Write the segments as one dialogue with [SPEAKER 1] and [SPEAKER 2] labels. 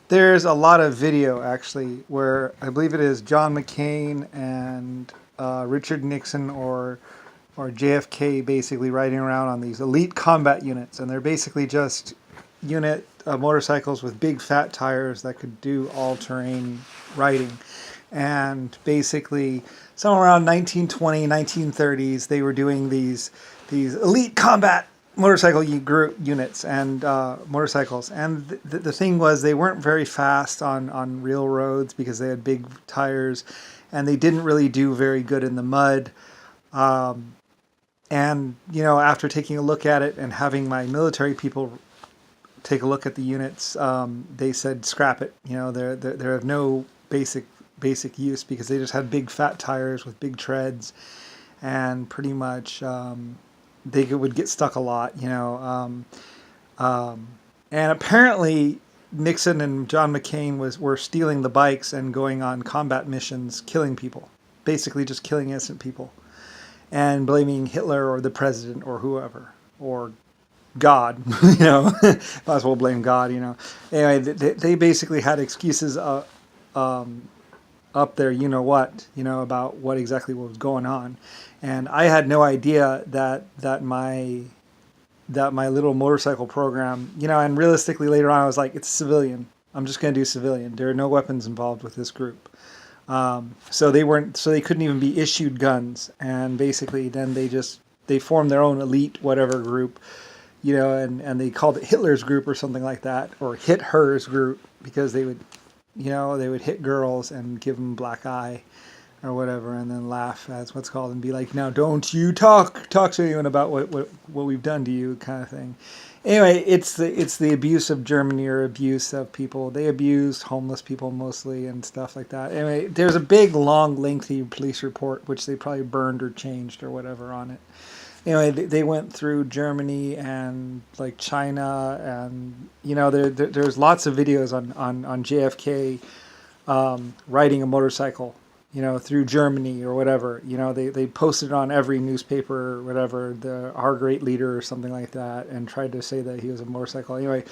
[SPEAKER 1] There's a lot of video actually where I believe it is John McCain and Richard Nixon or JFK basically riding around on these elite combat units, and they're basically just unit motorcycles with big fat tires that could do all-terrain riding. And basically, somewhere around 1920, 1930s, they were doing these elite combat motorcycle group units and motorcycles. And the thing was, they weren't very fast on real roads because they had big tires, and they didn't really do very good in the mud. Um, and after taking a look at it and having my military people take a look at the units, they said scrap it. They're of no basic use because they just had big fat tires with big treads, and pretty much they would get stuck a lot. And apparently Nixon and John McCain were stealing the bikes and going on combat missions, killing people, basically just killing innocent people, and blaming Hitler or the president or whoever or God. Might as well blame God. Anyway, they basically had excuses up there, about what exactly was going on, and I had no idea that my little motorcycle program, and realistically later on I was like, it's civilian. I'm just going to do civilian. There are no weapons involved with this group. So they couldn't even be issued guns, and basically then they formed their own elite whatever group, and they called it Hitler's group or something like that, or Hit Her's group, because they would hit girls and give them black eye or whatever, and then laugh as what's called and be like, now don't you talk to anyone about what we've done to you, kind of thing. Anyway, it's the abuse of Germany, or abuse of people. They abused homeless people mostly and stuff like that. Anyway, there's a big, long, lengthy police report, which they probably burned or changed or whatever on it. Anyway, they went through Germany and like China, and there's lots of videos on JFK riding a motorcycle, through Germany or whatever. They posted on every newspaper or whatever, our great leader or something like that, and tried to say that he was a motorcycle. Anyway,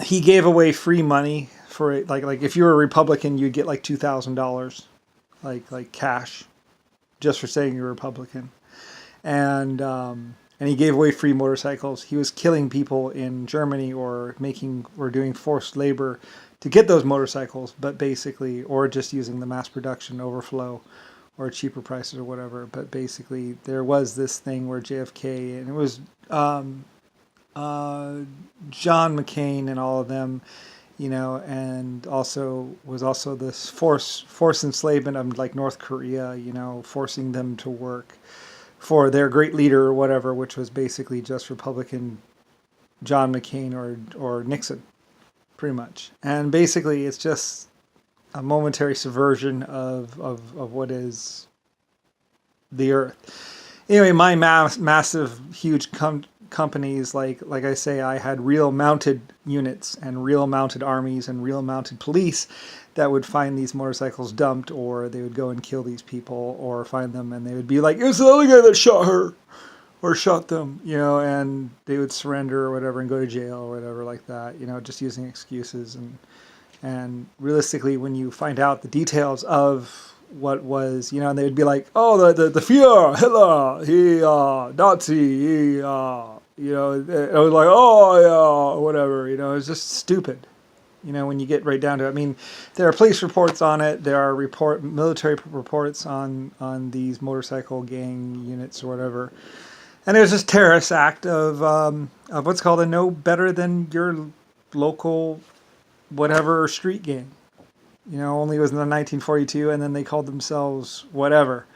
[SPEAKER 1] he gave away free money for it. Like if you were a Republican, you'd get like $2,000, like cash, just for saying you're a Republican. And he gave away free motorcycles. He was killing people in Germany or doing forced labor to get those motorcycles, but basically, or just using the mass production overflow or cheaper prices or whatever. But basically, there was this thing where JFK, and it was John McCain and all of them, and also this forced enslavement of like North Korea, forcing them to work for their great leader or whatever, which was basically just Republican John McCain or Nixon, pretty much. And basically, it's just a momentary subversion of what is the earth. Anyway, my massive, huge companies, like I say, I had real mounted units and real mounted armies and real mounted police that would find these motorcycles dumped, or they would go and kill these people, or find them and they would be like, it's the other guy that shot her or shot them, and they would surrender or whatever and go to jail or whatever like that, just using excuses. And realistically, when you find out the details of what was, and they would be like, oh, the Führer, Hitler, he, Nazi, he, I was like, oh, yeah, whatever, it's just stupid. When you get right down to it. I mean, there are police reports on it. There are military reports on these motorcycle gang units or whatever. And there's this terrorist act of what's called a no better than your local whatever street gang. Only it was in the 1942, and then they called themselves whatever.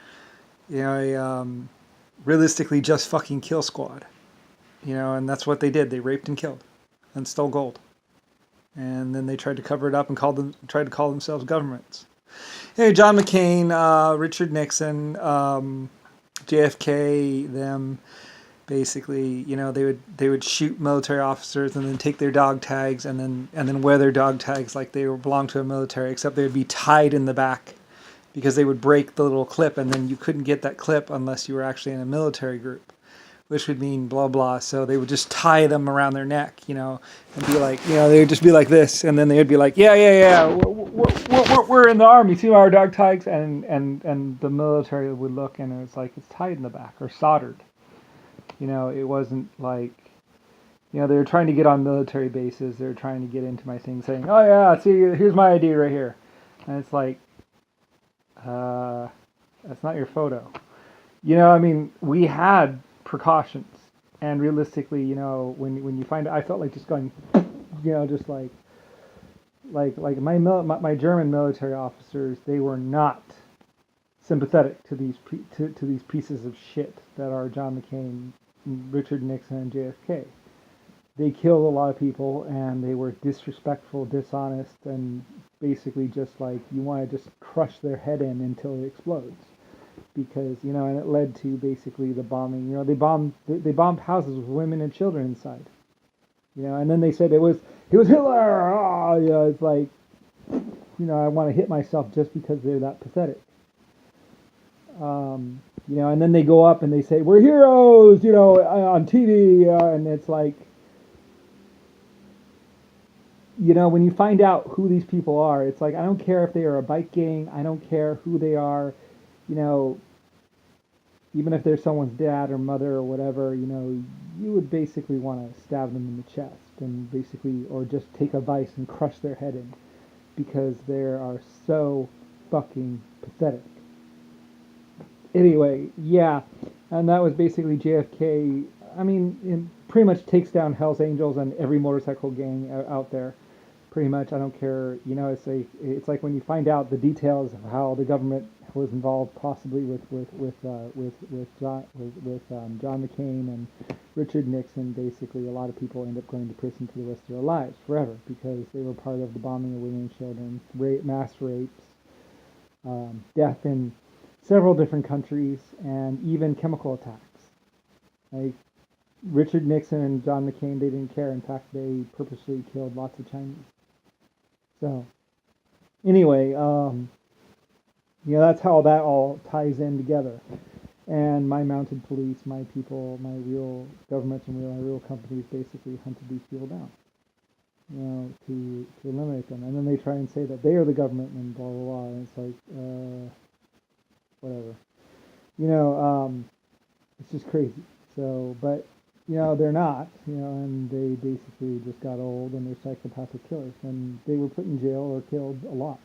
[SPEAKER 1] Realistically, just fucking kill squad. And that's what they did. They raped and killed and stole gold. And then they tried to cover it up and tried to call themselves governments. Anyway, John McCain, Richard Nixon, JFK, them basically, they would shoot military officers and then take their dog tags and then wear their dog tags like they belonged to a military, except they would be tied in the back because they would break the little clip, and then you couldn't get that clip unless you were actually in a military group. which would mean blah blah. So they would just tie them around their neck, and be like, they would just be like this, and then they would be like, yeah, yeah, yeah, we're in the army, see our dog tags, and the military would look, and it's like it's tied in the back or soldered. It wasn't like, they were trying to get on military bases. They were trying to get into my thing, saying, oh yeah, see, here's my ID right here, and it's like, that's not your photo. I mean, we had precautions, and realistically, when you find, I felt like just going, just like my German military officers, they were not sympathetic to these pieces of shit that are John McCain, Richard Nixon, and JFK. They killed a lot of people, and they were disrespectful, dishonest, and basically just like you want to just crush their head in until it explodes. Because and it led to basically the bombing. They bombed houses with women and children inside. And then they said it was Hitler. Oh, it's like I want to hit myself just because they're that pathetic. And then they go up and they say we're heroes, on TV, and it's like, when you find out who these people are, it's like I don't care if they are a bike gang, I don't care who they are. Even if they're someone's dad or mother or whatever, you would basically want to stab them in the chest and basically, or just take a vice and crush their head in, because they are so fucking pathetic. Anyway, yeah, and that was basically JFK. I mean, it pretty much takes down Hell's Angels and every motorcycle gang out there. Pretty much, I don't care. It's like when you find out the details of how the government was involved, possibly with John McCain and Richard Nixon. Basically, a lot of people end up going to prison for the rest of their lives forever because they were part of the bombing of women and children, mass rapes, death in several different countries, and even chemical attacks. Like Richard Nixon and John McCain, they didn't care. In fact, they purposely killed lots of Chinese. So, anyway, that's how that all ties in together. And my mounted police, my people, my real governments and my real companies basically hunted these people down, to eliminate them. And then they try and say that they are the government and blah, blah, blah. And it's like, whatever. It's just crazy. So, but they're not, and they basically just got old and they're psychopathic killers. And they were put in jail or killed a lot.